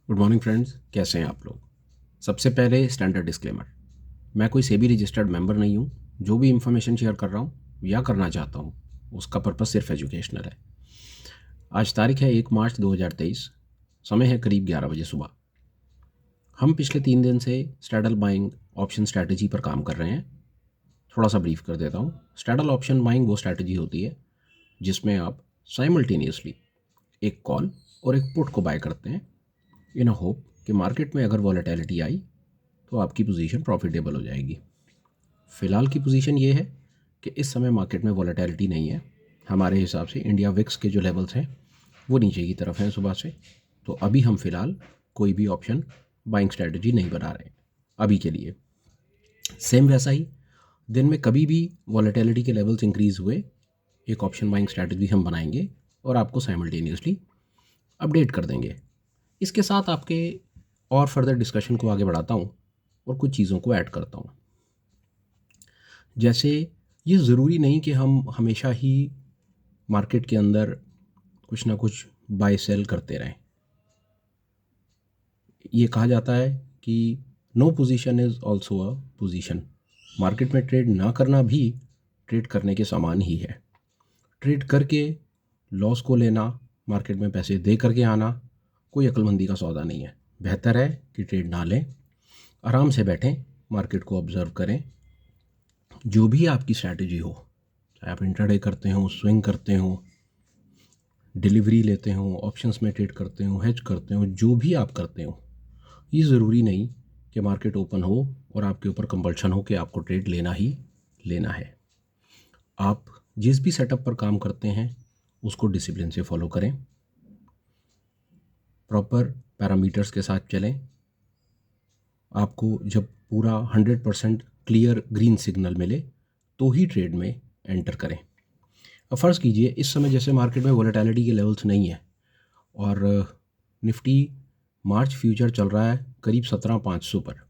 Good morning friends, कैसे हैं आप लोग। सबसे पहले स्टैंडर्ड डिस्क्लेमर, मैं कोई सेबी रजिस्टर्ड मेंबर नहीं हूँ। जो भी इंफॉर्मेशन शेयर कर रहा हूँ या करना चाहता हूँ उसका पर्पस सिर्फ एजुकेशनल है। आज तारीख है 1 मार्च 2023, समय है करीब 11 बजे सुबह। हम पिछले 3 दिन से स्ट्रैडल बाइंग ऑप्शन स्ट्रैटेजी पर काम कर रहे हैं। थोड़ा सा ब्रीफ कर देता हूँ। स्ट्रैडल ऑप्शन बाइंग वो स्ट्रैटेजी होती है जिसमें आप साइमल्टेनियसली एक कॉल और एक पुट को बाय करते हैं इन अ होप कि मार्केट में अगर वॉलेटिलिटी आई तो आपकी पोजीशन प्रॉफिटेबल हो जाएगी। फ़िलहाल की पोजीशन ये है कि इस समय मार्केट में वॉलेटिलिटी नहीं है। हमारे हिसाब से इंडिया विक्स के जो लेवल्स हैं वो नीचे की तरफ हैं सुबह से। तो अभी हम फ़िलहाल कोई भी ऑप्शन बाइंग स्ट्रैटेजी नहीं बना रहे हैं अभी के लिए। सेम वैसा ही दिन में कभी भी वॉलेटिलिटी के लेवल्स इंक्रीज़ हुए एक ऑप्शन बाइंग स्ट्रैटेजी हम बनाएंगे और आपको साइमल्टेनियसली अपडेट कर देंगे। इसके साथ आपके और फर्दर डिस्कशन को आगे बढ़ाता हूँ और कुछ चीज़ों को ऐड करता हूँ। जैसे ये ज़रूरी नहीं कि हम हमेशा ही मार्केट के अंदर कुछ ना कुछ बाय सेल करते रहें। ये कहा जाता है कि no position is also a position. Market में ट्रेड ना करना भी ट्रेड करने के समान ही है। ट्रेड करके लॉस को लेना, मार्केट में पैसे दे करके आना कोई अक्लमंदी का सौदा नहीं है। बेहतर है कि ट्रेड ना लें, आराम से बैठें, मार्केट को ऑब्ज़र्व करें। जो भी आपकी स्ट्रैटेजी हो, चाहे आप इंट्राडे करते हो, स्विंग करते हो, डिलीवरी लेते हो, ऑप्शंस में ट्रेड करते हो, हेज करते हो, जो भी आप करते हो, ये ज़रूरी नहीं कि मार्केट ओपन हो और आपके ऊपर कंपल्शन हो कि आपको ट्रेड लेना ही लेना है। आप जिस भी सेटअप पर काम करते हैं उसको डिसिप्लिन से फॉलो करें, प्रॉपर पैरामीटर्स के साथ चलें। आपको जब पूरा 100% क्लियर ग्रीन सिग्नल मिले तो ही ट्रेड में एंटर करें। अब फ़र्ज़ कीजिए इस समय जैसे मार्केट में वॉलेटिलिटी के लेवल्स नहीं है और निफ्टी मार्च फ्यूचर चल रहा है करीब 17,500 पर।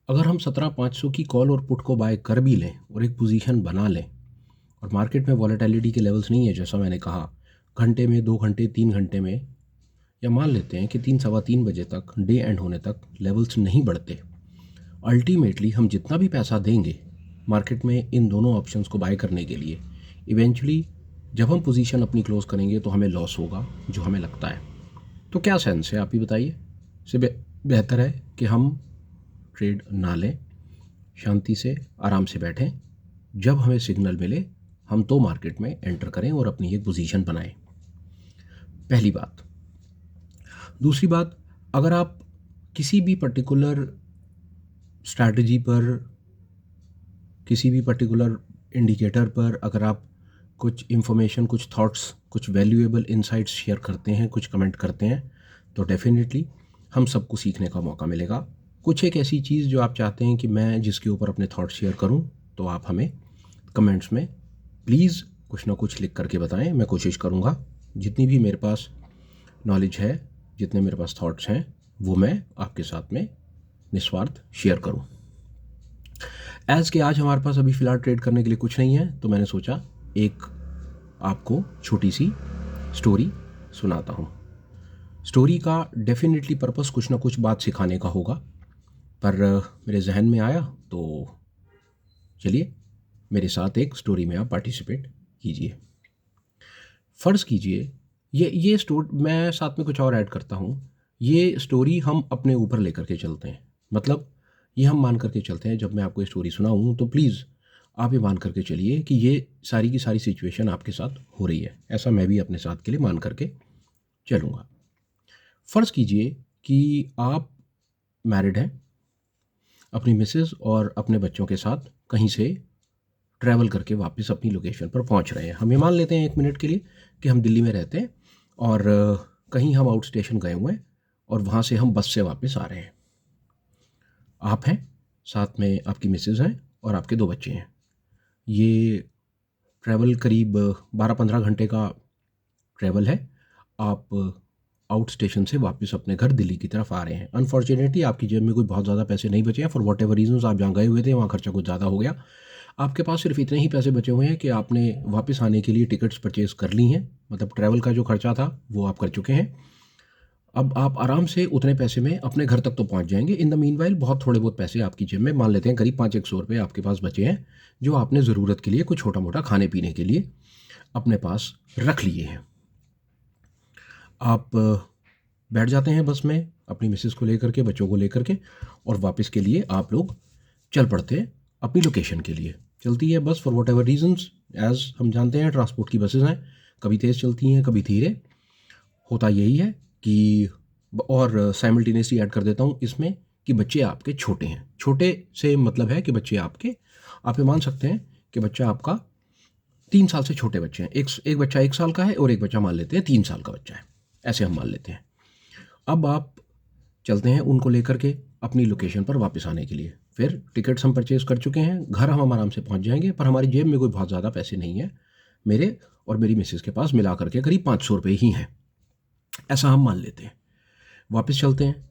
अगर हम 17,500 की कॉल और पुट को बाय कर भी लें और एक पोजीशन बना लें और मार्केट में वॉलेटिलिटी के लेवल्स नहीं है, जैसा मैंने कहा, घंटे में, 2 घंटे, 3 घंटे में, या मान लेते हैं कि 3 सवा 3 बजे तक, डे एंड होने तक लेवल्स नहीं बढ़ते, अल्टीमेटली हम जितना भी पैसा देंगे मार्केट में इन दोनों ऑप्शंस को बाय करने के लिए, इवेंचुअली जब हम पोजीशन अपनी क्लोज करेंगे तो हमें लॉस होगा जो हमें लगता है। तो क्या सेंस है, आप ही बताइए। से बेहतर है कि हम ट्रेड ना लें, शांति से आराम से बैठें, जब हमें सिग्नल मिले हम तो मार्केट में एंटर करें और अपनी एक पोजीशन बनाएं। पहली बात। दूसरी बात, अगर आप किसी भी पर्टिकुलर स्ट्रैटेजी पर, किसी भी पर्टिकुलर इंडिकेटर पर अगर आप कुछ इन्फॉर्मेशन, कुछ थॉट्स, कुछ वैल्यूएबल इंसाइट्स शेयर करते हैं, कुछ कमेंट करते हैं, तो डेफिनेटली हम सबको सीखने का मौका मिलेगा। कुछ एक ऐसी चीज़ जो आप चाहते हैं कि मैं जिसके ऊपर अपने थॉट्स शेयर करूं, तो आप हमें कमेंट्स में प्लीज़ कुछ ना कुछ लिख करके बताएं। मैं कोशिश करूंगा जितनी भी मेरे पास नॉलेज है, जितने मेरे पास थॉट्स हैं, वो मैं आपके साथ में निस्वार्थ शेयर करूं। एज़ कि आज हमारे पास अभी फ़िलहाल ट्रेड करने के लिए कुछ नहीं है, तो मैंने सोचा एक आपको छोटी सी स्टोरी सुनाता हूँ। स्टोरी का डेफिनेटली पर्पस कुछ ना कुछ बात सिखाने का होगा, पर मेरे जहन में आया तो चलिए मेरे साथ एक स्टोरी में आप पार्टिसिपेट कीजिए। फ़र्ज़ कीजिए ये स्टोरी, मैं साथ में कुछ और ऐड करता हूँ। ये स्टोरी हम अपने ऊपर लेकर के चलते हैं, मतलब ये हम मान करके चलते हैं, जब मैं आपको ये स्टोरी सुनाऊँ तो प्लीज़ आप ये मान करके चलिए कि ये सारी की सारी सिचुएशन आपके साथ हो रही है। ऐसा मैं भी अपने साथ के लिए मान करके चलूँगा। फ़र्ज़ कीजिए कि आप मैरिड हैं, अपनी मिसेज़ और अपने बच्चों के साथ कहीं से ट्रैवल करके वापस अपनी लोकेशन पर पहुंच रहे हैं। हम ये मान लेते हैं 1 मिनट के लिए कि हम दिल्ली में रहते हैं और कहीं हम आउट स्टेशन गए हुए हैं और वहाँ से हम बस से वापस आ रहे हैं। आप हैं, साथ में आपकी मिसेज़ हैं और आपके 2 बच्चे हैं। ये ट्रैवल करीब 12-15 घंटे का ट्रैवल है। आप आउट स्टेशन से वापस अपने घर दिल्ली की तरफ आ रहे हैं। अनफॉर्चुनेटली आपकी जेब में कोई बहुत ज़्यादा पैसे नहीं बचे हैं, फॉर वॉट एवर रीजंस आप जहाँ गए हुए थे वहाँ खर्चा कुछ ज़्यादा हो गया। आपके पास सिर्फ इतने ही पैसे बचे हुए हैं कि आपने वापस आने के लिए टिकट्स परचेज़ कर ली हैं, मतलब ट्रैवल का जो खर्चा था वो आप कर चुके हैं। अब आप आराम से उतने पैसे में अपने घर तक तो पहुंच जाएंगे। इन द मीनवाइल बहुत थोड़े बहुत पैसे आपकी जेब में, मान लेते हैं करीब 500 रुपये आपके पास बचे हैं, जो आपने ज़रूरत के लिए कुछ छोटा मोटा खाने पीने के लिए अपने पास रख लिए हैं। आप बैठ जाते हैं बस में अपनी मिसेस को लेकर के, बच्चों को लेकर के, और वापस के लिए आप लोग चल पड़ते हैं अपनी लोकेशन के लिए। चलती है बस for whatever reasons, as हम जानते हैं ट्रांसपोर्ट की बसेज हैं, कभी तेज़ चलती हैं कभी धीरे। होता यही है कि, और साइमल्टेनियसली ऐड कर देता हूँ इसमें, कि बच्चे आपके छोटे हैं। छोटे से मतलब है कि बच्चे आपके, आप ये मान सकते हैं कि बच्चा आपका 3 साल से छोटे बच्चे हैं। एक बच्चा 1 साल का है और एक बच्चा मान लेते हैं 3 साल का बच्चा है, ऐसे हम मान लेते हैं। अब आप चलते हैं उनको लेकर के अपनी लोकेशन पर वापस आने के लिए। फिर टिकट्स हम परचेज़ कर चुके हैं, घर हम आराम से पहुंच जाएंगे, पर हमारी जेब में कोई बहुत ज़्यादा पैसे नहीं है। मेरे और मेरी मिसेस के पास मिला करके करीब 500 रुपये ही हैं, ऐसा हम मान लेते हैं। वापस चलते हैं,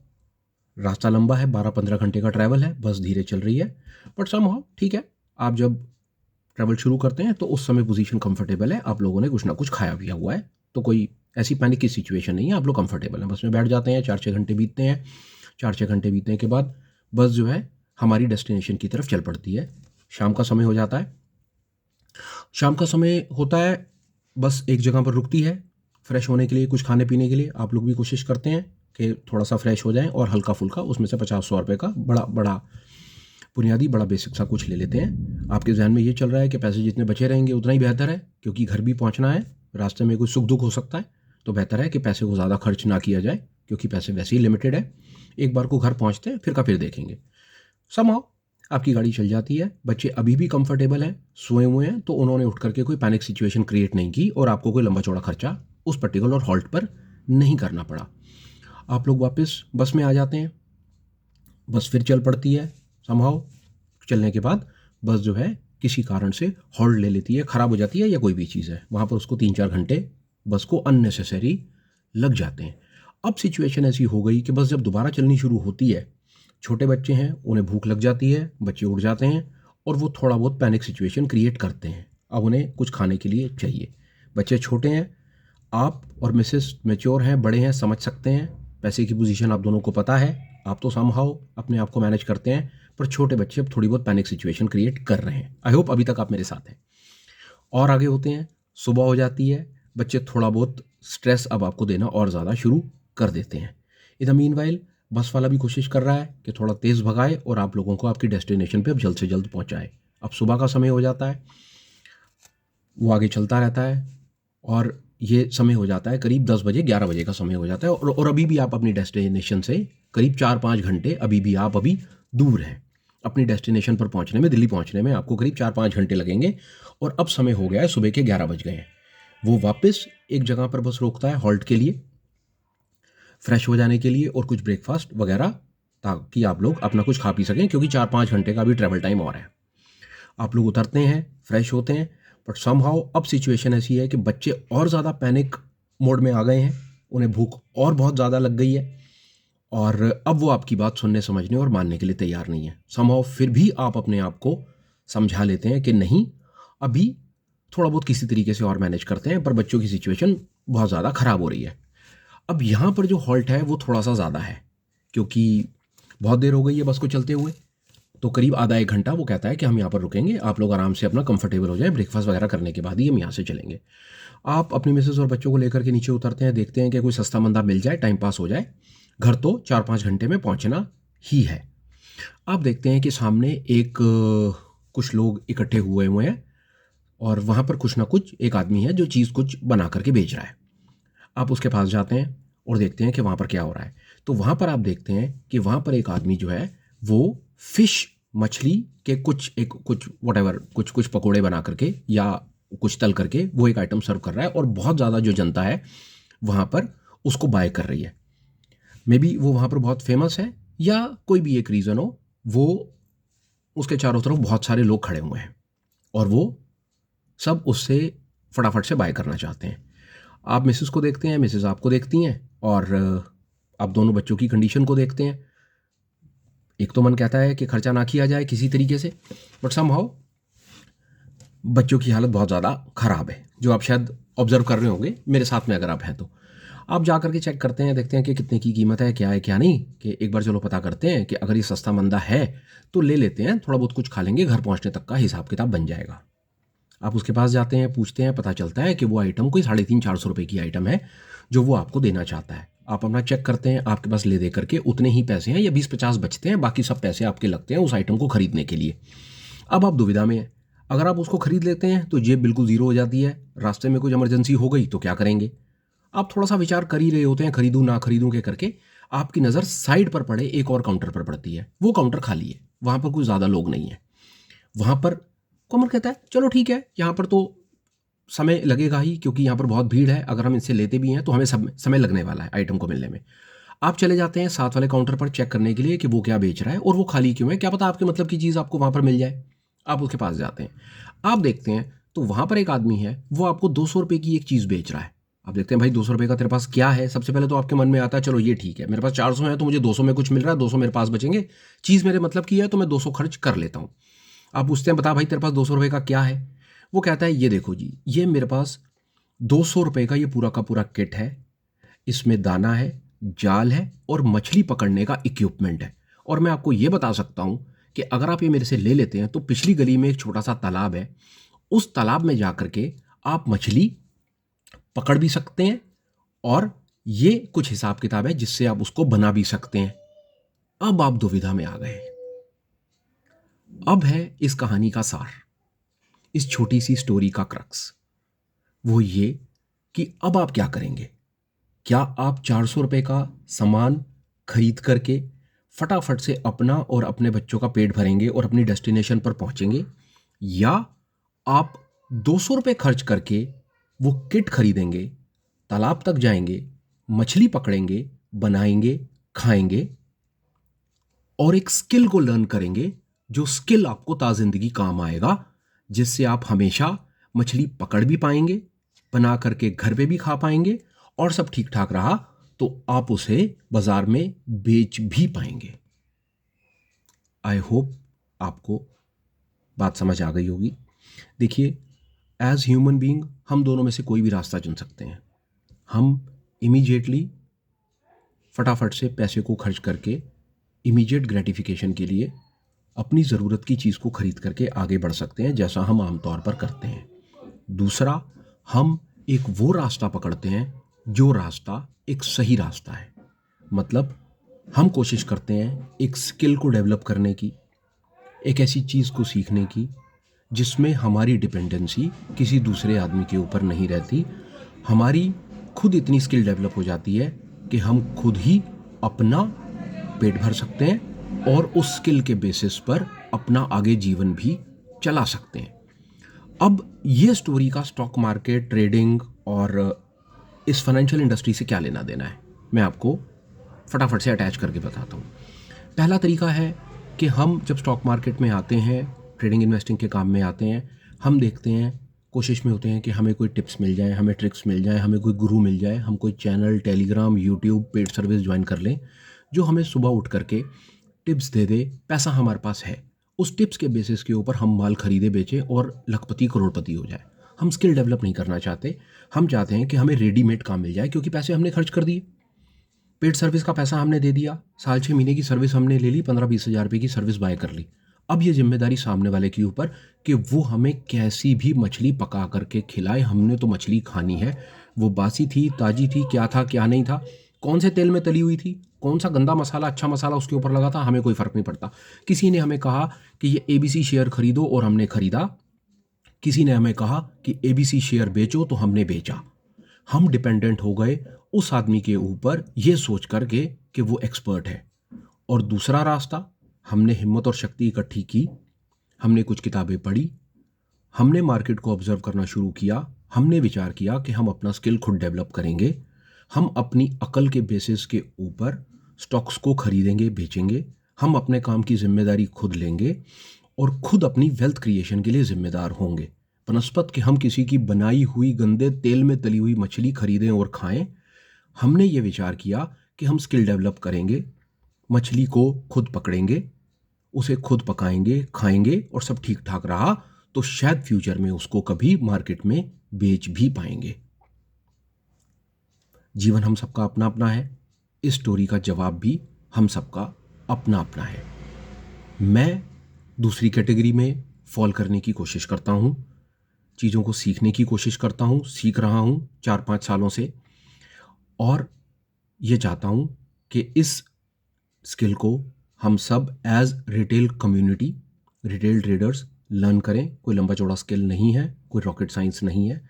रास्ता लंबा है, 12-15 घंटे का ट्रैवल है, बस धीरे चल रही है, बट समहाउ ठीक है। आप जब ट्रैवल शुरू करते हैं तो उस समय पोजीशन कंफर्टेबल है, आप लोगों ने कुछ ना कुछ खाया पिया हुआ है, तो कोई ऐसी पैनिक की सिचुएशन नहीं है, आप लोग कंफर्टेबल हैं। बस में बैठ जाते हैं, 4-6 घंटे बीतते हैं। 4-6 घंटे बीतने के बाद बस जो है हमारी डेस्टिनेशन की तरफ चल पड़ती है। शाम का समय हो जाता है। शाम का समय होता है, बस एक जगह पर रुकती है फ्रेश होने के लिए, कुछ खाने पीने के लिए। आप लोग भी कोशिश करते हैं कि थोड़ा सा फ्रेश हो जाएं, और हल्का फुल्का उसमें से 50-100 रुपये का बड़ा बुनियादी बड़ा बेसिक सा कुछ ले लेते हैं। आपके जहन में ये चल रहा है कि पैसे जितने बचे रहेंगे उतना ही बेहतर है, क्योंकि घर भी पहुंचना है, रास्ते में कोई सुख दुख हो सकता है, तो बेहतर है कि पैसे को ज़्यादा खर्च ना किया जाए, क्योंकि पैसे वैसे ही लिमिटेड है। एक बार को घर पहुंचते हैं फिर का फिर देखेंगे। समहाउ आपकी गाड़ी चल जाती है, बच्चे अभी भी कंफर्टेबल हैं, सोए हुए हैं, तो उन्होंने उठ करके कोई पैनिक सिचुएशन क्रिएट नहीं की, और आपको कोई लंबा चौड़ा खर्चा उस पर्टिकुलर हॉल्ट पर नहीं करना पड़ा। आप लोग वापस बस में आ जाते हैं, बस फिर चल पड़ती है। समहाउ चलने के बाद बस जो है किसी कारण से हॉल्ट ले लेती है, ख़राब हो जाती है या कोई भी चीज़ है, वहाँ पर उसको 3-4 घंटे बस को अननेसेसरी लग जाते हैं। अब सिचुएशन ऐसी हो गई कि बस जब दोबारा चलनी शुरू होती है, छोटे बच्चे हैं, उन्हें भूख लग जाती है, बच्चे उठ जाते हैं और वो थोड़ा बहुत पैनिक सिचुएशन क्रिएट करते हैं। अब उन्हें कुछ खाने के लिए चाहिए। बच्चे छोटे हैं, आप और मिसेस मैच्योर हैं, बड़े हैं, समझ सकते हैं, पैसे की पोजीशन आप दोनों को पता है, आप तो समहाउ अपने आप को मैनेज करते हैं, पर छोटे बच्चे अब थोड़ी बहुत पैनिक सिचुएशन क्रिएट कर रहे हैं। आई होप अभी तक आप मेरे साथ हैं। और आगे होते हैं, सुबह हो जाती है, बच्चे थोड़ा बहुत स्ट्रेस अब आपको देना और ज़्यादा शुरू कर देते हैं। इन द मीनवाइल बस वाला भी कोशिश कर रहा है कि थोड़ा तेज़ भगाए और आप लोगों को आपकी डेस्टिनेशन पे अब जल्द से जल्द पहुंचाए। अब सुबह का समय हो जाता है, वो आगे चलता रहता है, और ये समय हो जाता है करीब 10 बजे 11 बजे का समय हो जाता है, और अभी भी आप अपनी डेस्टिनेशन से करीब 4-5 घंटे अभी दूर हैं। अपनी डेस्टिनेशन पर पहुंचने में, दिल्ली पहुंचने में आपको करीब 4-5 घंटे लगेंगे, और अब समय हो गया है सुबह के 11 बज गए हैं। वो वापस एक जगह पर बस रोकता है हॉल्ट के लिए, फ्रेश हो जाने के लिए और कुछ ब्रेकफास्ट वगैरह, ताकि आप लोग अपना कुछ खा पी सकें, क्योंकि 4-5 घंटे का भी ट्रैवल टाइम और है। आप लोग उतरते हैं, फ्रेश होते हैं, बट समहाउ अब सिचुएशन ऐसी है कि बच्चे और ज़्यादा पैनिक मोड में आ गए हैं, उन्हें भूख और बहुत ज़्यादा लग गई है, और अब वो आपकी बात सुनने, समझने और मानने के लिए तैयार नहीं है। समहाउ फिर भी आप अपने आप को समझा लेते हैं कि नहीं, अभी थोड़ा बहुत किसी तरीके से और मैनेज करते हैं, पर बच्चों की सिचुएशन बहुत ज़्यादा ख़राब हो रही है। अब यहाँ पर जो हॉल्ट है वो थोड़ा सा ज़्यादा है, क्योंकि बहुत देर हो गई है बस को चलते हुए, तो करीब आधा 1 घंटा वो कहता है कि हम यहाँ पर रुकेंगे, आप लोग आराम से अपना कंफर्टेबल हो जाए, ब्रेकफास्ट वगैरह करने के बाद ही हम यहाँ से चलेंगे। आप अपनी मिसेस और बच्चों को लेकर के नीचे उतरते हैं, देखते हैं कि कोई सस्ता मंदा मिल जाए, टाइम पास हो जाए। घर तो 4-5 घंटे में पहुँचना ही है। आप देखते हैं कि सामने कुछ लोग इकट्ठे हुए हैं, और वहाँ पर कुछ ना कुछ एक आदमी है जो चीज़ कुछ बना करके बेच रहा है। आप उसके पास जाते हैं और देखते हैं कि वहाँ पर क्या हो रहा है। तो वहाँ पर आप देखते हैं कि वहाँ पर एक आदमी जो है वो फिश, मछली के कुछ वटेवर कुछ पकोड़े बना करके या कुछ तल करके वो एक आइटम सर्व कर रहा है, और बहुत ज़्यादा जो जनता है वहाँ पर उसको बाय कर रही है। मे बी वो वहाँ पर बहुत फेमस है, या कोई भी एक रीज़न हो, वो उसके चारों तरफ बहुत सारे लोग खड़े हुए हैं, और वो सब उससे फटाफट से बाय करना चाहते हैं। आप मिसेस को देखते हैं, मिसेस आपको देखती हैं, और आप दोनों बच्चों की कंडीशन को देखते हैं। एक तो मन कहता है कि खर्चा ना किया जाए किसी तरीके से, बट समहाउ बच्चों की हालत बहुत ज़्यादा ख़राब है, जो आप शायद ऑब्जर्व कर रहे होंगे मेरे साथ में अगर आप हैं तो। आप जा करके चेक करते हैं, देखते हैं कि कितने की कीमत है क्या नहीं, कि एक बार चलो पता करते हैं कि अगर ये सस्ता मंदा है तो ले लेते हैं, थोड़ा बहुत कुछ खा लेंगे, घर पहुंचने तक का हिसाब किताब बन जाएगा। आप उसके पास जाते हैं, पूछते हैं, पता चलता है कि वो आइटम कोई 350-400 रुपये की आइटम है जो वो आपको देना चाहता है। आप अपना चेक करते हैं, आपके पास ले दे करके उतने ही पैसे हैं या 20-50 बचते हैं, बाकी सब पैसे आपके लगते हैं उस आइटम को खरीदने के लिए। अब आप दुविधा में हैं, अगर आप उसको खरीद लेते हैं तो जेब बिल्कुल ज़ीरो हो जाती है, रास्ते में कुछ इमरजेंसी हो गई तो क्या करेंगे। आप थोड़ा सा विचार कर ही रहे होते हैं, खरीदूं ना खरीदूं के करके, आपकी नज़र साइड पर पड़े एक और काउंटर पर पड़ती है। वो काउंटर खाली है, वहाँ पर कोई ज़्यादा लोग नहीं है। वहाँ पर कॉमर कहता है चलो ठीक है, यहाँ पर तो समय लगेगा ही क्योंकि यहाँ पर बहुत भीड़ है, अगर हम इनसे लेते भी हैं तो हमें समय लगने वाला है आइटम को मिलने में। आप चले जाते हैं साथ वाले काउंटर पर चेक करने के लिए कि वो क्या बेच रहा है और वो खाली क्यों है, क्या पता आपके मतलब की चीज़ आपको वहाँ पर मिल जाए। आप उसके पास जाते हैं, आप देखते हैं तो वहाँ पर एक आदमी है, वो आपको 200 रुपये की एक चीज़ बेच रहा है। आप देखते हैं भाई 200 रुपये का तेरे पास क्या है, सबसे पहले तो आपके मन में आता है चलो ये ठीक है, मेरे पास 400 है तो मुझे 200 में कुछ मिल रहा है, 200 मेरे पास बचेंगे, चीज़ मेरे मतलब की है तो मैं 200 खर्च कर लेता हूँ। आप पूछते हैं बता भाई तेरे पास 200 रुपये का क्या है। वो कहता है ये देखो जी, ये मेरे पास 200 रुपये का ये पूरा का पूरा किट है, इसमें दाना है, जाल है और मछली पकड़ने का इक्विपमेंट है। और मैं आपको ये बता सकता हूँ कि अगर आप ये मेरे से ले लेते हैं तो पिछली गली में एक छोटा सा तालाब है, उस तालाब में जा कर के आप मछली पकड़ भी सकते हैं और ये कुछ हिसाब किताब है जिससे आप उसको बना भी सकते हैं। अब आप दुविधा में आ गए। अब है इस कहानी का सार, इस छोटी सी स्टोरी का क्रक्स। वो ये कि अब आप क्या करेंगे। क्या आप 400 रुपये का सामान खरीद करके फटाफट से अपना और अपने बच्चों का पेट भरेंगे और अपनी डेस्टिनेशन पर पहुंचेंगे, या आप 200 रुपये खर्च करके वो किट खरीदेंगे, तालाब तक जाएंगे, मछली पकड़ेंगे, बनाएंगे, खाएंगे और एक स्किल को लर्न करेंगे, जो स्किल आपको ताज़िंदगी काम आएगा, जिससे आप हमेशा मछली पकड़ भी पाएंगे, बना करके घर पे भी खा पाएंगे और सब ठीक ठाक रहा तो आप उसे बाजार में बेच भी पाएंगे। आई होप आपको बात समझ आ गई होगी। देखिए, एज ह्यूमन बीइंग हम दोनों में से कोई भी रास्ता चुन सकते हैं। हम इमीडिएटली फटाफट से पैसे को खर्च करके इमीडिएट ग्रेटिफिकेशन के लिए अपनी ज़रूरत की चीज़ को खरीद करके आगे बढ़ सकते हैं, जैसा हम आमतौर पर करते हैं। दूसरा, हम एक वो रास्ता पकड़ते हैं जो रास्ता एक सही रास्ता है। मतलब हम कोशिश करते हैं एक स्किल को डेवलप करने की, एक ऐसी चीज़ को सीखने की जिसमें हमारी डिपेंडेंसी किसी दूसरे आदमी के ऊपर नहीं रहती। हमारी खुद इतनी स्किल डेवलप हो जाती है कि हम खुद ही अपना पेट भर सकते हैं और उस स्किल के बेसिस पर अपना आगे जीवन भी चला सकते हैं। अब ये स्टोरी का स्टॉक मार्केट, ट्रेडिंग और इस फाइनेंशियल इंडस्ट्री से क्या लेना देना है, मैं आपको फटाफट से अटैच करके बताता हूँ। पहला तरीका है कि हम जब स्टॉक मार्केट में आते हैं, ट्रेडिंग इन्वेस्टिंग के काम में आते हैं, हम देखते हैं, कोशिश में होते हैं कि हमें कोई टिप्स मिल जाए, हमें ट्रिक्स मिल जाए, हमें कोई गुरु मिल जाए, हम कोई channel, Telegram, YouTube, paid service join कर लें जो हमें सुबह उठ करके टिप्स दे दे। पैसा हमारे पास है, उस टिप्स के बेसिस के ऊपर हम माल खरीदे बेचें और लखपति करोड़पति हो जाए। हम स्किल डेवलप नहीं करना चाहते, हम चाहते हैं कि हमें रेडीमेड काम मिल जाए, क्योंकि पैसे हमने खर्च कर दिए। पेड सर्विस का पैसा हमने दे दिया, साल 6 महीने की सर्विस हमने ले ली, 15-20 हज़ार रुपये की सर्विस बाय कर ली। अब ये जिम्मेदारी सामने वाले के ऊपर कि वो हमें कैसी भी मछली पका करके खिलाए। हमने तो मछली खानी है, वो बासी थी, ताज़ी थी, क्या था क्या नहीं था, कौन से तेल में तली हुई थी, कौन सा गंदा मसाला, अच्छा मसाला उसके ऊपर लगा था, हमें कोई फ़र्क नहीं पड़ता। किसी ने हमें कहा कि ये ABC शेयर खरीदो और हमने खरीदा, किसी ने हमें कहा कि ABC शेयर बेचो तो हमने बेचा। हम डिपेंडेंट हो गए उस आदमी के ऊपर ये सोच करके कि वो एक्सपर्ट है। और दूसरा रास्ता, हमने हिम्मत और शक्ति इकट्ठी की, हमने कुछ किताबें पढ़ी, हमने मार्केट को ऑब्जर्व करना शुरू किया, हमने विचार किया कि हम अपना स्किल खुद डेवलप करेंगे, हम अपनी अकल के बेसिस के ऊपर स्टॉक्स को खरीदेंगे बेचेंगे, हम अपने काम की जिम्मेदारी खुद लेंगे और खुद अपनी वेल्थ क्रिएशन के लिए जिम्मेदार होंगे। बनस्पत कि हम किसी की बनाई हुई गंदे तेल में तली हुई मछली खरीदें और खाएं, हमने ये विचार किया कि हम स्किल डेवलप करेंगे, मछली को खुद पकड़ेंगे, उसे खुद पकाएंगे, खाएंगे और सब ठीक ठाक रहा तो शायद फ्यूचर में उसको कभी मार्केट में बेच भी पाएंगे। जीवन हम सबका अपना अपना है, इस स्टोरी का जवाब भी हम सबका अपना अपना है। मैं दूसरी कैटेगरी में फॉल करने की कोशिश करता हूँ, चीज़ों को सीखने की कोशिश करता हूँ, सीख रहा हूँ 4-5 सालों से, और ये चाहता हूँ कि इस स्किल को हम सब as retail community, retail traders learn करें। कोई लंबा चौड़ा स्किल नहीं है, कोई रॉकेट साइंस नहीं है,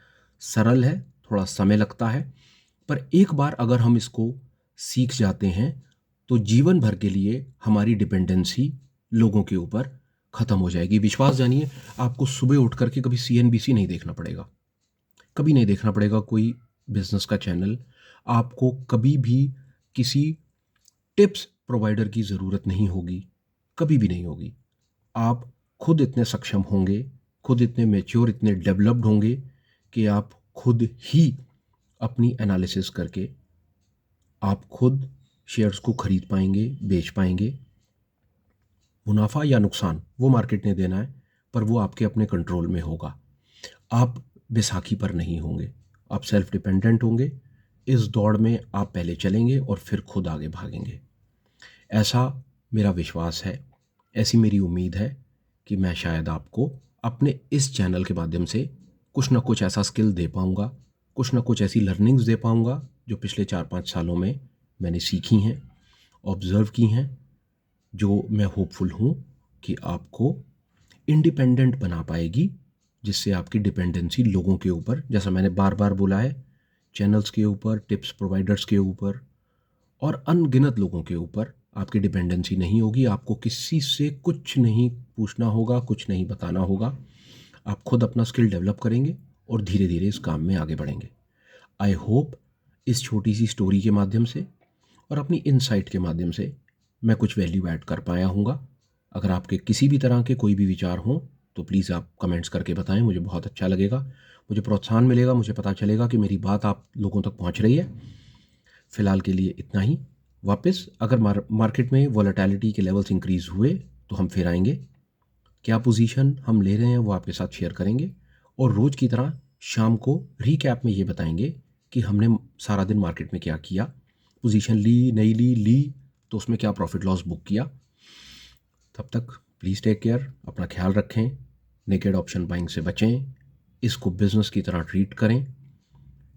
सरल है, थोड़ा समय लगता है, पर एक बार अगर हम इसको सीख जाते हैं तो जीवन भर के लिए हमारी डिपेंडेंसी लोगों के ऊपर ख़त्म हो जाएगी। विश्वास जानिए, आपको सुबह उठ करके कभी CNBC नहीं देखना पड़ेगा, कभी नहीं देखना पड़ेगा कोई बिजनेस का चैनल। आपको कभी भी किसी टिप्स प्रोवाइडर की ज़रूरत नहीं होगी, कभी भी नहीं होगी। आप खुद इतने सक्षम होंगे, खुद इतने मैच्योर, इतने डेवलप्ड होंगे कि आप खुद ही अपनी एनालिसिस करके आप खुद शेयर्स को खरीद पाएंगे, बेच पाएंगे। मुनाफा या नुकसान वो मार्केट ने देना है, पर वो आपके अपने कंट्रोल में होगा। आप बैसाखी पर नहीं होंगे, आप सेल्फ डिपेंडेंट होंगे। इस दौड़ में आप पहले चलेंगे और फिर खुद आगे भागेंगे। ऐसा मेरा विश्वास है, ऐसी मेरी उम्मीद है कि मैं शायद आपको अपने इस चैनल के माध्यम से कुछ ना कुछ ऐसा स्किल दे पाऊँगा, कुछ ना कुछ ऐसी लर्निंग्स दे पाऊँगा जो पिछले 4-5 सालों में मैंने सीखी हैं, ऑब्ज़र्व की हैं, जो मैं होपफुल हूँ कि आपको इंडिपेंडेंट बना पाएगी, जिससे आपकी डिपेंडेंसी लोगों के ऊपर, जैसा मैंने बार बार बोला है, चैनल्स के ऊपर, टिप्स प्रोवाइडर्स के ऊपर और अनगिनत लोगों के ऊपर आपकी डिपेंडेंसी नहीं होगी। आपको किसी से कुछ नहीं पूछना होगा, कुछ नहीं बताना होगा। आप खुद अपना स्किल डेवलप करेंगे और धीरे धीरे इस काम में आगे बढ़ेंगे। आई होप इस छोटी सी स्टोरी के माध्यम से और अपनी इनसाइट के माध्यम से मैं कुछ वैल्यू ऐड कर पाया हूँगा। अगर आपके किसी भी तरह के कोई भी विचार हों तो प्लीज़ आप कमेंट्स करके बताएं, मुझे बहुत अच्छा लगेगा, मुझे प्रोत्साहन मिलेगा, मुझे पता चलेगा कि मेरी बात आप लोगों तक पहुंच रही है। फ़िलहाल के लिए इतना ही। वापस अगर मार्केट में वॉलेटिलिटी के लेवल्स इंक्रीज़ हुए तो हम फिर आएंगे, क्या पोजीशन हम ले रहे हैं वो आपके साथ शेयर करेंगे, और रोज़ की तरह शाम को रीकैप में ये बताएंगे कि हमने सारा दिन मार्केट में क्या किया, पोजीशन ली, नहीं ली, ली तो उसमें क्या प्रॉफिट लॉस बुक किया। तब तक प्लीज़ टेक केयर, अपना ख्याल रखें, नेकेड ऑप्शन बाइंग से बचें, इसको बिज़नेस की तरह ट्रीट करें,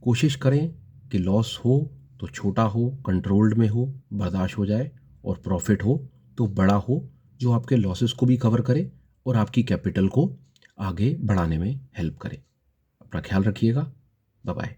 कोशिश करें कि लॉस हो तो छोटा हो, कंट्रोल्ड में हो, बर्दाश्त हो जाए, और प्रॉफिट हो तो बड़ा हो, जो आपके लॉसेस को भी कवर करे और आपकी कैपिटल को आगे बढ़ाने में हेल्प करे। अपना ख्याल रखिएगा। Bye bye.